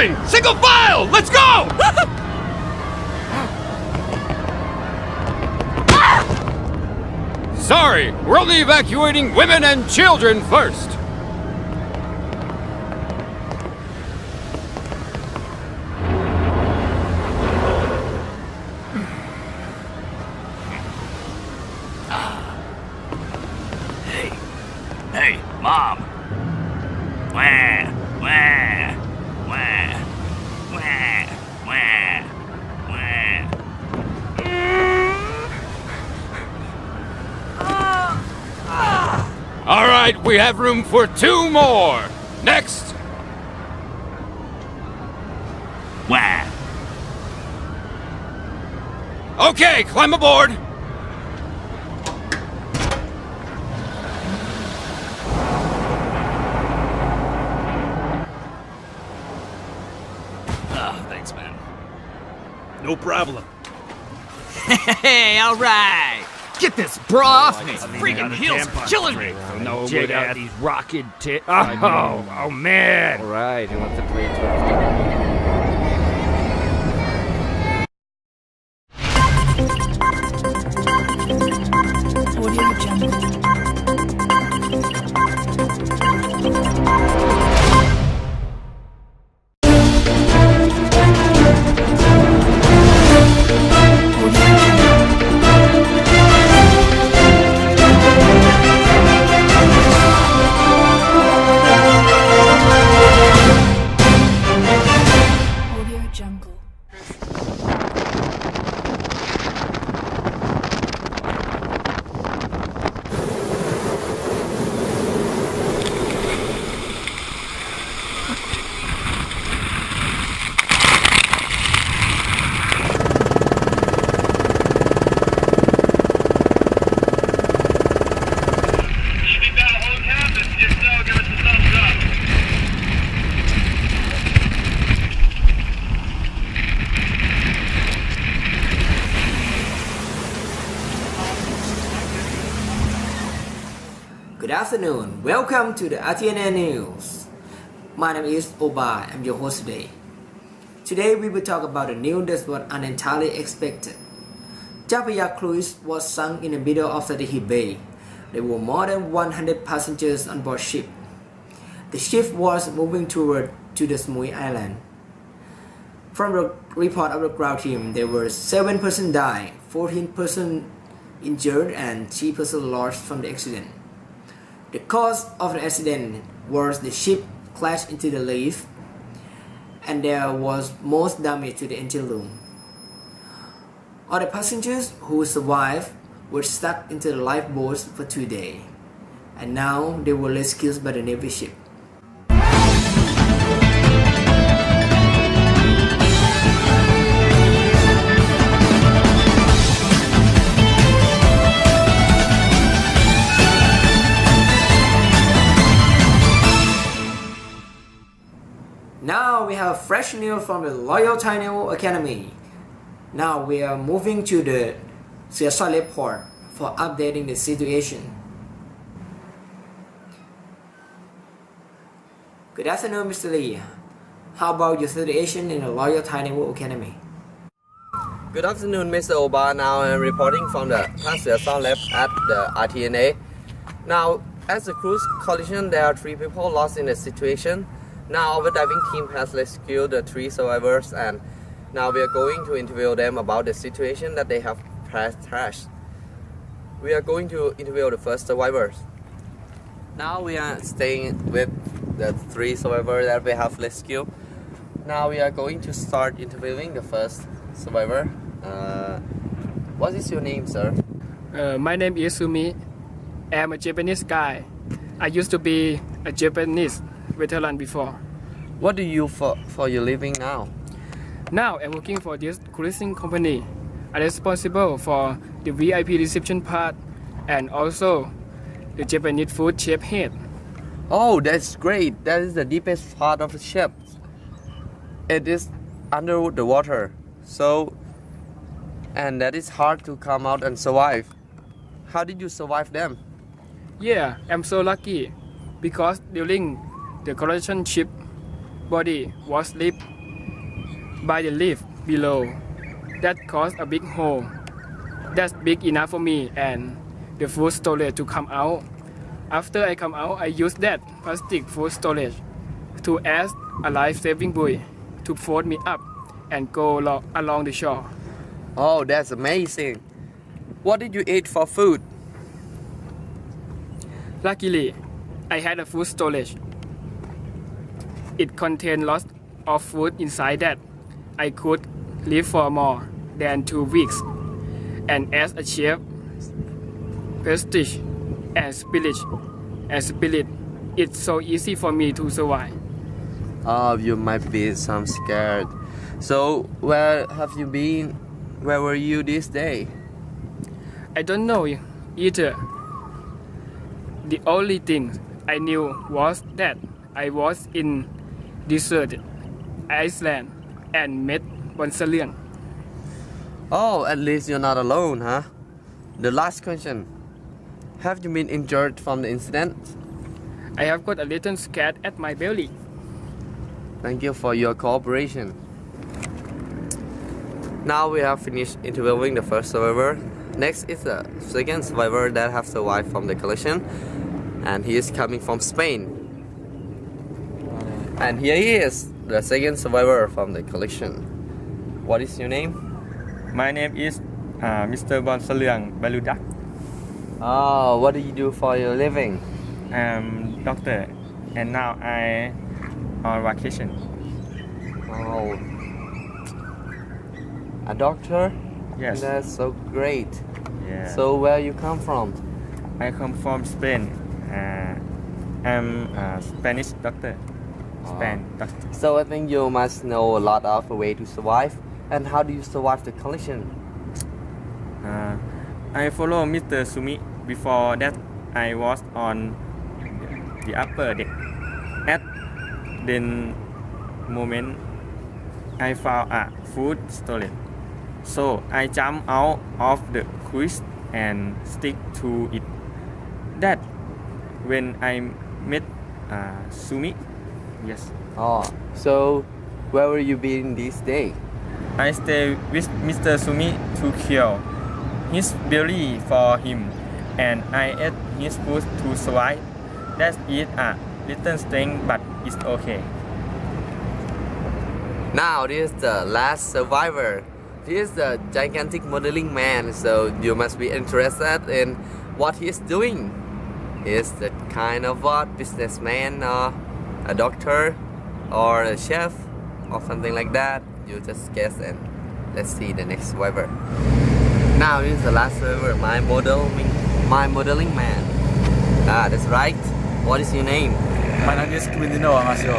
moving! Single file! Let's go! Sorry, we're only evacuating women and children first. Hey, Mom. Wah, wah, wah, wah, wah, wah. All right, we have room for 2 more. Next. Wah. Okay, climb aboard. Thanks, man. No problem. Hey, all right. Get this bra off me. Freaking heels are killing me. No, Check good out at these rocket tits. Oh man! All right, who wants to play 12? Audio Jungle. Audio Jungle. We've got a whole campus. Just give us a thumbs up. Good afternoon. Welcome to the RTNA News. My name is Oba. I'm your host today. Today we will talk about the news that was unentirely expected. Japaya cruise was sunk in the middle of the Bay. There were more than 100 passengers on board ship. The ship was moving toward to the Samui Island. From the report of the ground team, there were 7 persons died, 14 persons injured, and 3 persons lost from the accident. The cause of the accident was the ship crashed into the reef, and there was most damage to the engine room. All the passengers who survived were stuck into the lifeboats for 2 days, and now they were rescued by the Navy ship. Now we have fresh news from the Royal Thai Naval Academy. Now we are moving to the Siasole port for updating the situation. Good afternoon, Mr. Lee. How about your situation in the Royal Thai Naval Academy? Good afternoon, Mr. Oba. Now I'm reporting from the Passenger Sound Lab at the RTNA. Now, as a cruise collision, there are 3 people lost in the situation. Now our diving team has rescued the 3 survivors, and now we are going to interview them about the situation that they have crashed. We are going to interview the first survivors. Now we are staying with the 3 survivors that we have rescued. Now we are going to start interviewing the first survivor. What is your name, sir? My name is Sumi. I'm a Japanese guy. I used to be a Japanese veteran before. What do you do for your living now? Now I'm working for this cruising company. I'm responsible for the VIP reception part and also the Japanese food chef head. Oh, that's great. That is the deepest part of the ship. It is under the water. And that is hard to come out and survive. How did you survive them? Yeah, I'm so lucky because during the collision ship body was lifted by the leaf below that caused a big hole. That's big enough for me and the food storage to come out. After I come out, I use that plastic food storage to ask a life-saving buoy to float me up and go along the shore. Oh, that's amazing. What did you eat for food? Luckily, I had a food storage. It contained lots of food inside that I could live for more than 2 weeks. And as a chef, prestige and spirit, it's so easy for me to survive. Oh, you might be some scared. So, where have you been? Where were you this day? I don't know either. The only thing I knew was that I was in desert Iceland and met Bonsalyang. Oh, at least you're not alone, huh? The last question. Have you been injured from the incident? I have got a little scat at my belly. Thank you for your cooperation. Now we have finished interviewing the first survivor. Next is the second survivor that have survived from the collision, and he is coming from Spain. And here he is, the second survivor from the collision. What is your name? My name is Mr. Bonsalyang Baludak. Oh, what do you do for your living? I'm doctor, and now I on vacation. Oh, a doctor? Yes. That's so great. Yeah. So where you come from? I come from Spain. I'm a Spanish doctor. Spain doctor. So I think you must know a lot of a way to survive. And how do you survive the collision? I follow Mr. Sumi. Before that, I was on the upper deck. At the moment, I found a food storage. So I jumped out of the cruise and stick to it. That when I met Sumi. Yes. Oh, so where were you been this day? I stay with Mr. Sumi to cure his belly for him, and I ate his food to survive. That is a little strange, but it's okay. Now this is the last survivor. This is the gigantic modeling man, so you must be interested in what he's doing. He's the kind of what businessman, or a doctor, or a chef, or something like that. You just guess, and let's see the next survivor. Now this is the last survivor, my modeling man. Ah, that's right. What is your name? My name is Quintino Amasio.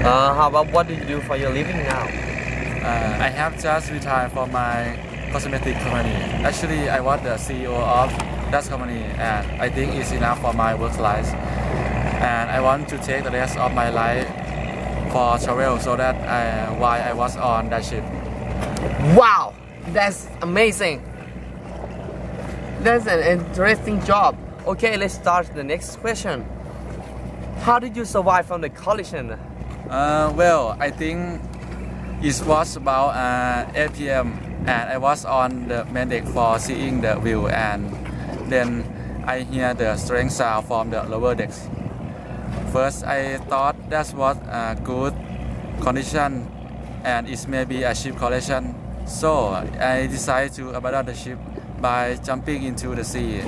How about what do you do for your living now? I have just retired from my cosmetic company. Actually, I was the CEO of that company, and I think it's enough for my work life. And I want to take the rest of my life for travel, so that while I was on that ship. Wow, that's amazing. That's an interesting job. Okay, let's start the next question. How did you survive from the collision? Well, I think it was about 8 p.m. and I was on the main deck for seeing the view, and then I hear the strange sound from the lower decks. First, I thought that was a good condition and it may be a ship collision. So I decided to abandon the ship by jumping into the sea.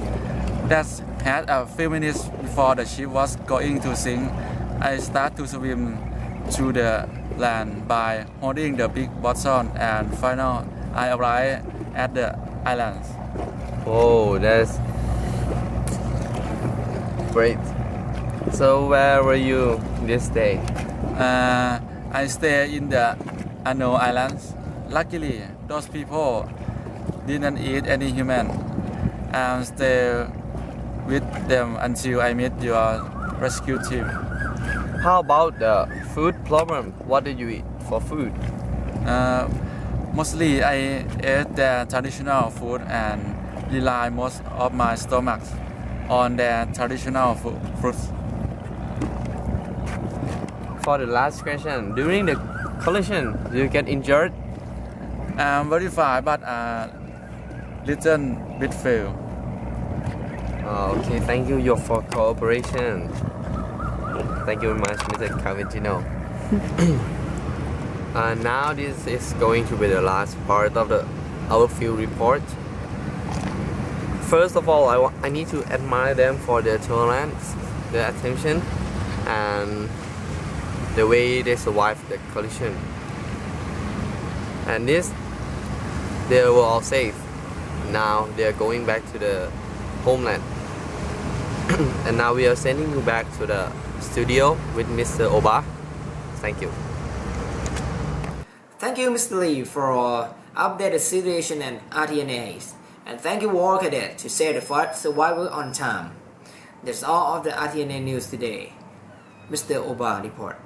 That had a few minutes before the ship was going to sink. I started to swim to the land by holding the big bottle, and finally I arrived at the islands. Oh, that's great. So where were you this day? I stayed in the unknown islands. Luckily, those people didn't eat any human. I stayed with them until I met your rescue team. How about the food problem? What did you eat for food? Mostly I ate the traditional food and rely most of my stomach on the traditional fruits. For the last question, during the collision? Do you get injured? I'm very fine, but little bit fail. Okay, thank you for cooperation. Thank you very much, Mr. Caventino. Now this is going to be the last part of our field report. First of all, I need to admire them for their tolerance, their attention, and the way they survived the collision. And this, they were all safe. Now they are going back to the homeland. And now we are sending you back to the studio with Mr. Oba. Thank you. Thank you, Mr. Lee, for updated situation and RTNAs. And thank you, War Cadet, to share the flight survival on time. That's all of the RTNA news today. Mr. Oba report.